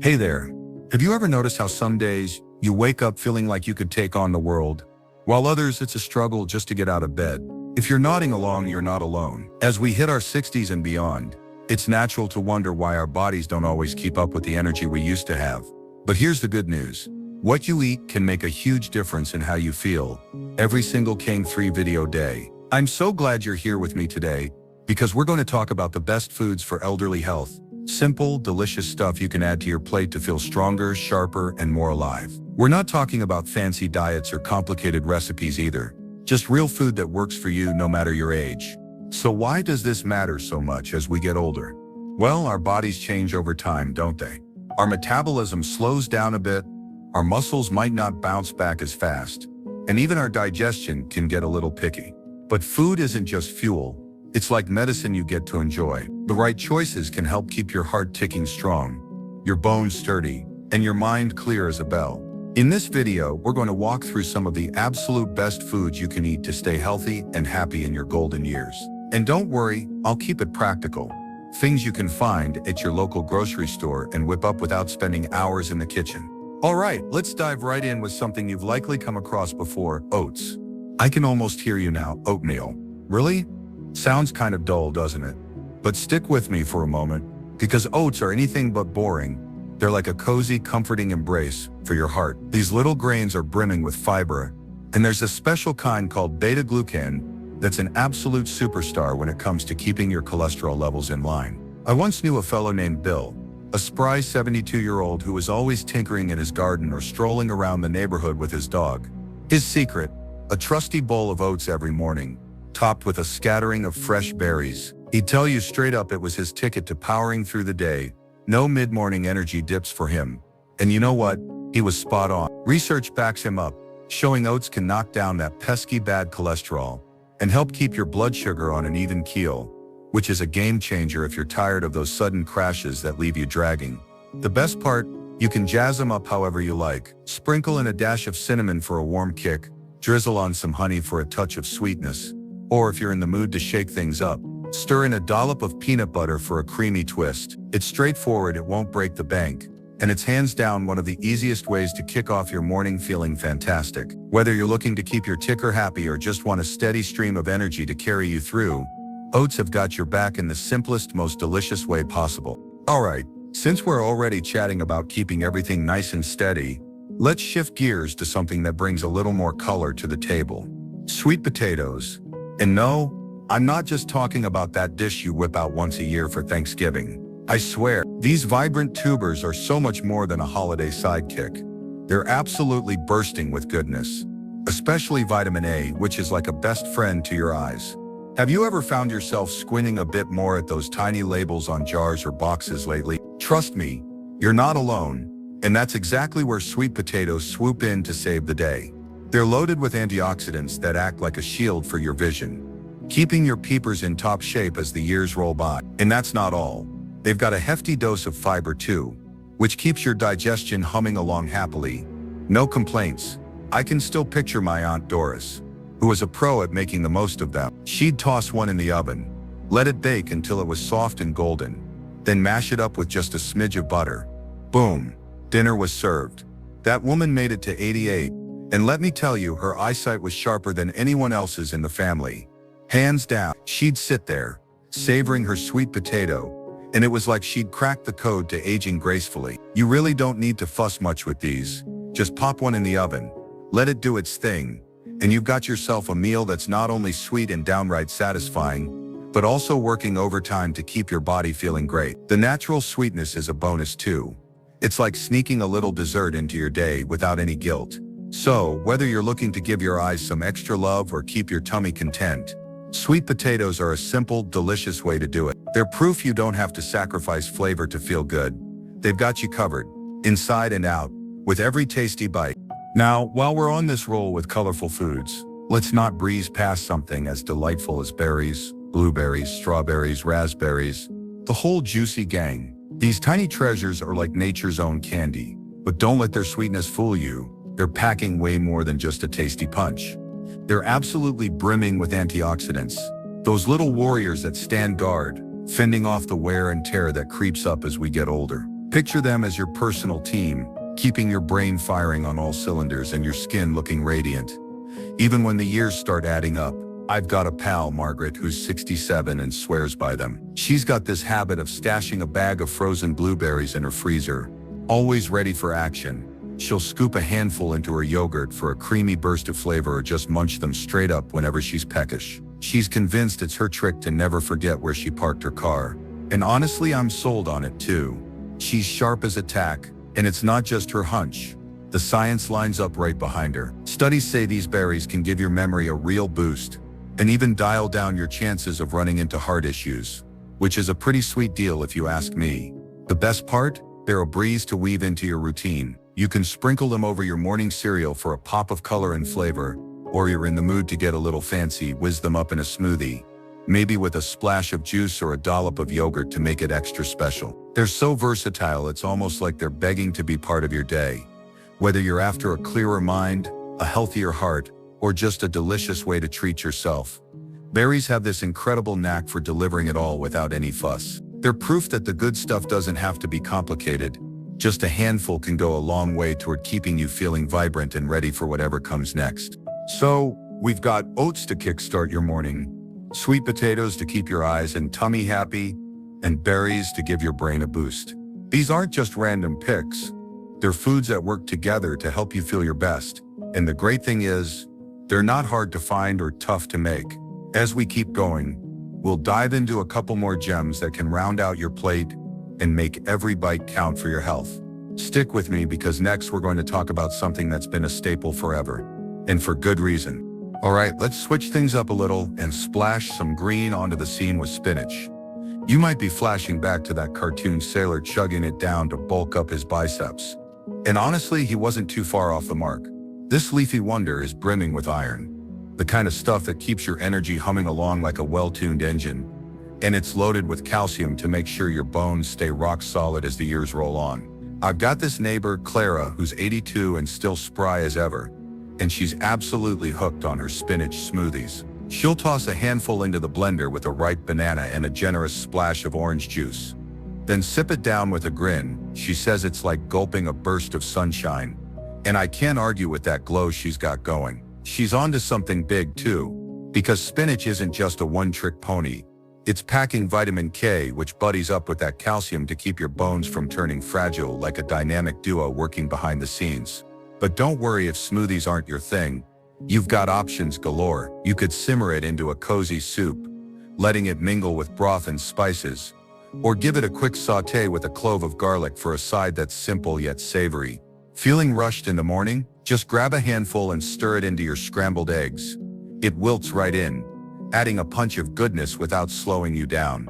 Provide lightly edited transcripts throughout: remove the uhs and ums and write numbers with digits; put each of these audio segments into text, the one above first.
Hey there. Have you ever noticed how some days you wake up feeling like you could take on the world, while others it's a struggle just to get out of bed? If you're nodding along, you're not alone. As we hit our 60s and beyond, it's natural to wonder why our bodies don't always keep up with the energy we used to have. But here's the good news. What you eat can make a huge difference in how you feel every single King 3 video day. I'm so glad you're here with me today because we're going to talk about the best foods for elderly health. Simple, delicious stuff you can add to your plate to feel stronger, sharper, and more alive. We're not talking about fancy diets or complicated recipes either. Just real food that works for you no matter your age. So why does this matter so much as we get older? Well, our bodies change over time, don't they? Our metabolism slows down a bit, our muscles might not bounce back as fast, and even our digestion can get a little picky. But food isn't just fuel. It's like medicine you get to enjoy. The right choices can help keep your heart ticking strong, your bones sturdy, and your mind clear as a bell. In this video, we're going to walk through some of the absolute best foods you can eat to stay healthy and happy in your golden years. And don't worry, I'll keep it practical. Things you can find at your local grocery store and whip up without spending hours in the kitchen. All right, let's dive right in with something you've likely come across before: oats. I can almost hear you now. Oatmeal. Really? Sounds kind of dull, doesn't it? But stick with me for a moment, because oats are anything but boring. They're like a cozy, comforting embrace for your heart. These little grains are brimming with fiber, and there's a special kind called beta-glucan that's an absolute superstar when it comes to keeping your cholesterol levels in line. I once knew a fellow named Bill, a spry 72-year-old who was always tinkering in his garden or strolling around the neighborhood with his dog. His secret: a trusty bowl of oats every morning, topped with a scattering of fresh berries. He'd tell you straight up it was his ticket to powering through the day. No mid-morning energy dips for him. And you know what? He was spot on. Research backs him up, showing oats can knock down that pesky bad cholesterol and help keep your blood sugar on an even keel, which is a game changer if you're tired of those sudden crashes that leave you dragging. The best part, you can jazz them up however you like. Sprinkle in a dash of cinnamon for a warm kick, drizzle on some honey for a touch of sweetness, or if you're in the mood to shake things up, stir in a dollop of peanut butter for a creamy twist. It's straightforward, it won't break the bank, and it's hands down one of the easiest ways to kick off your morning feeling fantastic. Whether you're looking to keep your ticker happy or just want a steady stream of energy to carry you through, oats have got your back in the simplest, most delicious way possible. Alright, since we're already chatting about keeping everything nice and steady, let's shift gears to something that brings a little more color to the table. Sweet potatoes. And no, I'm not just talking about that dish you whip out once a year for Thanksgiving. I swear, these vibrant tubers are so much more than a holiday sidekick. They're absolutely bursting with goodness, especially vitamin A, which is like a best friend to your eyes. Have you ever found yourself squinting a bit more at those tiny labels on jars or boxes lately? Trust me, you're not alone, and that's exactly where sweet potatoes swoop in to save the day. They're loaded with antioxidants that act like a shield for your vision, keeping your peepers in top shape as the years roll by. And that's not all. They've got a hefty dose of fiber too, which keeps your digestion humming along happily. No complaints. I can still picture my Aunt Doris, who was a pro at making the most of them. She'd toss one in the oven, let it bake until it was soft and golden, then mash it up with just a smidge of butter. Boom, dinner was served. That woman made it to 88. And let me tell you, her eyesight was sharper than anyone else's in the family. Hands down. She'd sit there, savoring her sweet potato, and it was like she'd cracked the code to aging gracefully. You really don't need to fuss much with these. Just pop one in the oven, let it do its thing, and you've got yourself a meal that's not only sweet and downright satisfying, but also working overtime to keep your body feeling great. The natural sweetness is a bonus too. It's like sneaking a little dessert into your day without any guilt. So, whether you're looking to give your eyes some extra love or keep your tummy content, sweet potatoes are a simple, delicious way to do it. They're proof you don't have to sacrifice flavor to feel good. They've got you covered, inside and out, with every tasty bite. Now, while we're on this roll with colorful foods, let's not breeze past something as delightful as berries, blueberries, strawberries, raspberries, the whole juicy gang. These tiny treasures are like nature's own candy, but don't let their sweetness fool you. They're packing way more than just a tasty punch. They're absolutely brimming with antioxidants, those little warriors that stand guard, fending off the wear and tear that creeps up as we get older. Picture them as your personal team, keeping your brain firing on all cylinders and your skin looking radiant. Even when the years start adding up, I've got a pal, Margaret, who's 67 and swears by them. She's got this habit of stashing a bag of frozen blueberries in her freezer, always ready for action. She'll scoop a handful into her yogurt for a creamy burst of flavor or just munch them straight up whenever she's peckish. She's convinced it's her trick to never forget where she parked her car. And honestly, I'm sold on it too. She's sharp as a tack, and it's not just her hunch. The science lines up right behind her. Studies say these berries can give your memory a real boost, and even dial down your chances of running into heart issues, which is a pretty sweet deal if you ask me. The best part? They're a breeze to weave into your routine. You can sprinkle them over your morning cereal for a pop of color and flavor, or you're in the mood to get a little fancy, whiz them up in a smoothie, maybe with a splash of juice or a dollop of yogurt to make it extra special. They're so versatile, it's almost like they're begging to be part of your day. Whether you're after a clearer mind, a healthier heart, or just a delicious way to treat yourself, berries have this incredible knack for delivering it all without any fuss. They're proof that the good stuff doesn't have to be complicated. Just a handful can go a long way toward keeping you feeling vibrant and ready for whatever comes next. So, we've got oats to kickstart your morning, sweet potatoes to keep your eyes and tummy happy, and berries to give your brain a boost. These aren't just random picks. They're foods that work together to help you feel your best. And the great thing is, they're not hard to find or tough to make. As we keep going, we'll dive into a couple more gems that can round out your plate and make every bite count for your health. Stick with me because next we're going to talk about something that's been a staple forever, and for good reason. All right, let's switch things up a little and splash some green onto the scene with spinach. You might be flashing back to that cartoon sailor chugging it down to bulk up his biceps. And honestly, he wasn't too far off the mark. This leafy wonder is brimming with iron, the kind of stuff that keeps your energy humming along like a well-tuned engine. And it's loaded with calcium to make sure your bones stay rock solid as the years roll on. I've got this neighbor, Clara, who's 82 and still spry as ever, and she's absolutely hooked on her spinach smoothies. She'll toss a handful into the blender with a ripe banana and a generous splash of orange juice. Then sip it down with a grin. She says it's like gulping a burst of sunshine. And I can't argue with that glow she's got going. She's onto something big too, because spinach isn't just a one-trick pony. It's packing vitamin K, which buddies up with that calcium to keep your bones from turning fragile, like a dynamic duo working behind the scenes. But don't worry if smoothies aren't your thing. You've got options galore. You could simmer it into a cozy soup, letting it mingle with broth and spices, or give it a quick sauté with a clove of garlic for a side that's simple yet savory. Feeling rushed in the morning? Just grab a handful and stir it into your scrambled eggs. It wilts right in, adding a punch of goodness without slowing you down.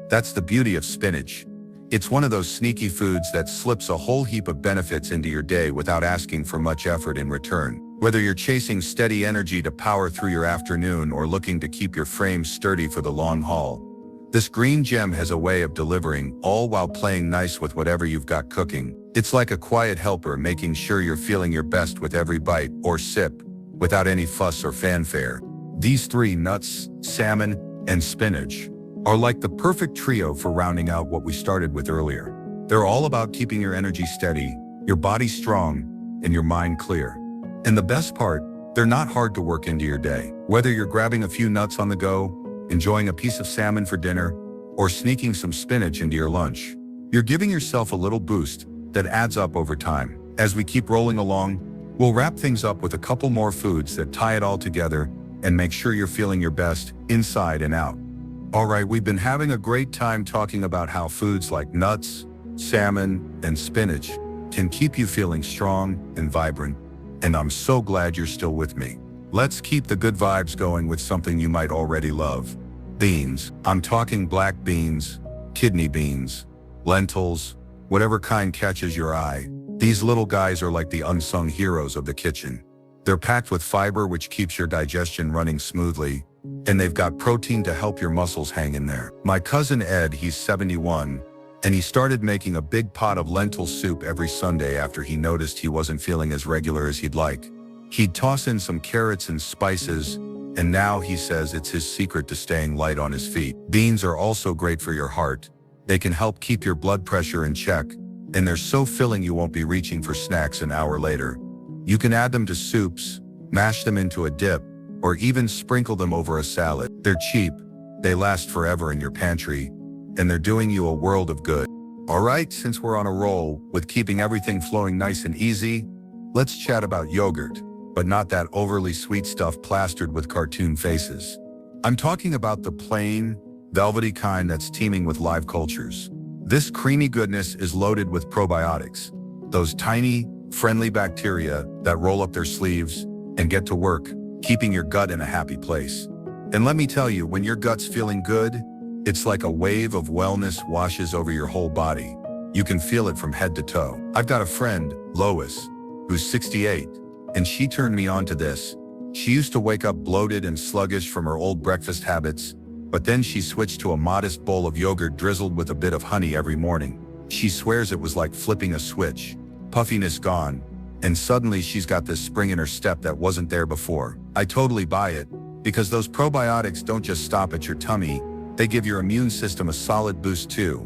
That's the beauty of spinach. It's one of those sneaky foods that slips a whole heap of benefits into your day without asking for much effort in return. Whether you're chasing steady energy to power through your afternoon or looking to keep your frame sturdy for the long haul, this green gem has a way of delivering, all while playing nice with whatever you've got cooking. It's like a quiet helper making sure you're feeling your best with every bite or sip, without any fuss or fanfare. These three, nuts, salmon, and spinach, are like the perfect trio for rounding out what we started with earlier. They're all about keeping your energy steady, your body strong, and your mind clear. And the best part, they're not hard to work into your day. Whether you're grabbing a few nuts on the go, enjoying a piece of salmon for dinner, or sneaking some spinach into your lunch, you're giving yourself a little boost that adds up over time. As we keep rolling along, we'll wrap things up with a couple more foods that tie it all together and make sure you're feeling your best inside and out. All right, we've been having a great time talking about how foods like nuts, salmon, and spinach can keep you feeling strong and vibrant, and I'm so glad you're still with me. Let's keep the good vibes going with something you might already love. Beans. I'm talking black beans, kidney beans, lentils, whatever kind catches your eye. These little guys are like the unsung heroes of the kitchen. They're packed with fiber, which keeps your digestion running smoothly, and they've got protein to help your muscles hang in there. My cousin Ed, he's 71, and he started making a big pot of lentil soup every Sunday after he noticed he wasn't feeling as regular as he'd like. He'd toss in some carrots and spices, and now he says it's his secret to staying light on his feet. Beans are also great for your heart. They can help keep your blood pressure in check, and they're so filling you won't be reaching for snacks an hour later. You can add them to soups, mash them into a dip, or even sprinkle them over a salad. They're cheap, they last forever in your pantry, and they're doing you a world of good. Alright, since we're on a roll with keeping everything flowing nice and easy, let's chat about yogurt, but not that overly sweet stuff plastered with cartoon faces. I'm talking about the plain, velvety kind that's teeming with live cultures. This creamy goodness is loaded with probiotics, those tiny, friendly bacteria that roll up their sleeves and get to work, keeping your gut in a happy place. And let me tell you, when your gut's feeling good, it's like a wave of wellness washes over your whole body. You can feel it from head to toe. I've got a friend, Lois, who's 68, and she turned me on to this. She used to wake up bloated and sluggish from her old breakfast habits, but then she switched to a modest bowl of yogurt drizzled with a bit of honey every morning. She swears it was like flipping a switch. Puffiness gone, and suddenly she's got this spring in her step that wasn't there before. I totally buy it, because those probiotics don't just stop at your tummy, they give your immune system a solid boost too,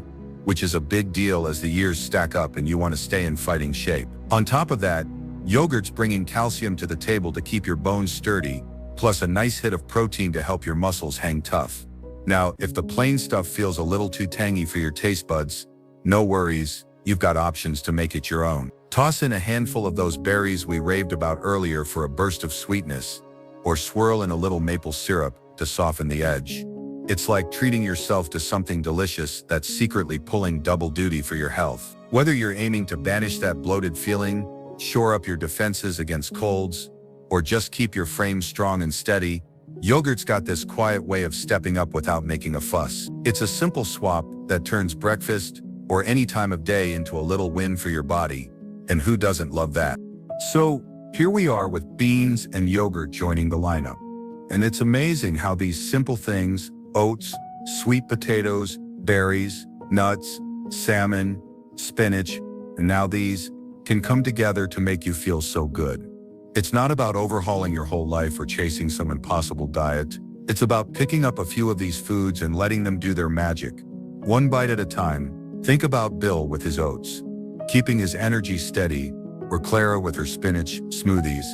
which is a big deal as the years stack up and you want to stay in fighting shape. On top of that, yogurt's bringing calcium to the table to keep your bones sturdy, plus a nice hit of protein to help your muscles hang tough. Now, if the plain stuff feels a little too tangy for your taste buds, no worries, you've got options to make it your own. Toss in a handful of those berries we raved about earlier for a burst of sweetness, or swirl in a little maple syrup to soften the edge. It's like treating yourself to something delicious that's secretly pulling double duty for your health. Whether you're aiming to banish that bloated feeling, shore up your defenses against colds, or just keep your frame strong and steady, yogurt's got this quiet way of stepping up without making a fuss. It's a simple swap that turns breakfast or any time of day into a little win for your body, and who doesn't love that? So, here we are with beans and yogurt joining the lineup. And it's amazing how these simple things, oats, sweet potatoes, berries, nuts, salmon, spinach, and now these, can come together to make you feel so good. It's not about overhauling your whole life or chasing some impossible diet. It's about picking up a few of these foods and letting them do their magic. One bite at a time. Think about Bill with his oats, keeping his energy steady, or Clara with her spinach smoothies,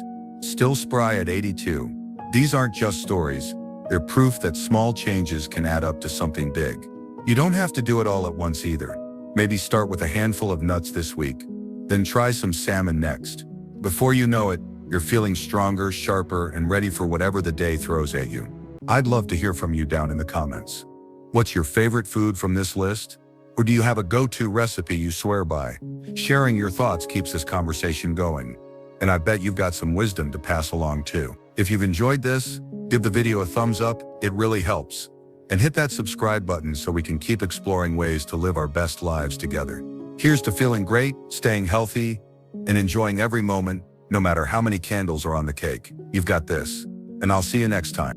still spry at 82. These aren't just stories. They're proof that small changes can add up to something big. You don't have to do it all at once either. Maybe start with a handful of nuts this week, then try some salmon next. Before you know it, you're feeling stronger, sharper, and ready for whatever the day throws at you. I'd love to hear from you down in the comments. What's your favorite food from this list? Or do you have a go-to recipe you swear by? Sharing your thoughts keeps this conversation going. And I bet you've got some wisdom to pass along too. If you've enjoyed this, give the video a thumbs up, it really helps. And hit that subscribe button so we can keep exploring ways to live our best lives together. Here's to feeling great, staying healthy, and enjoying every moment, no matter how many candles are on the cake. You've got this. And I'll see you next time.